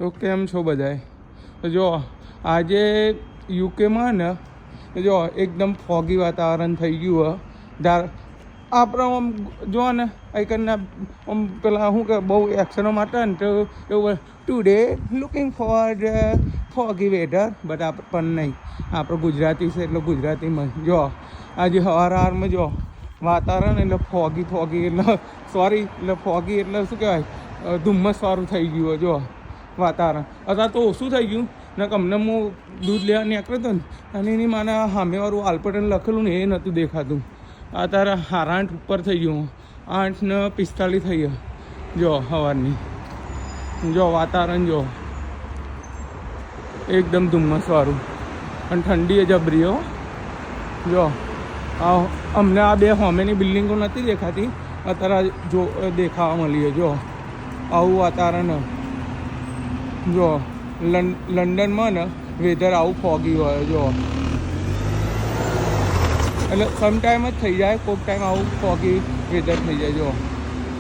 તો કેમ છો બધાય? તો જો આજે યુકેમાં ને જો એકદમ ફોગી વાતાવરણ થઈ ગયું આપણે આમ જો ને કંઈકના આમ પેલા શું કે બહુ એક્શનો માટે ને તો એવું today looking for foggy weather but પણ નહીં, આપણે ગુજરાતી છે એટલે ગુજરાતીમાં જો આજે સવારમાં જો વાતાવરણ એટલે ફોગી એટલે ફોગી એટલે શું કહેવાય ધુમ્મસવાળું થઈ ગયું જો વાતાવરણ. અત્યારે તો ઓછું થઈ ગયું ને અમને હું દૂધ લેવા નીકળ્યો હતો ને અને એની માને સામેવાળું આલ્પટન લખેલું ને એ નહોતું દેખાતું. અત્યારે 8:30 ઉપર થઈ ગયું, 8:45 થઈ ગયો જો સવારની. જો વાતાવરણ જો એકદમ ધુમ્મસવાળું અને ઠંડી જબરી હો. જો અમને આ બે હોમેની બિલ્ડિંગો નથી દેખાતી, અત્યારે જો દેખાવા મળી. જો આવું વાતાવરણ જો લંડનમાં ને વેધર આવું ફોગી હોય જો, એટલે સમ ટાઈમ જ થઈ જાય, કોઈક ટાઈમ આવું ફોગી વેધર થઈ જાય જો.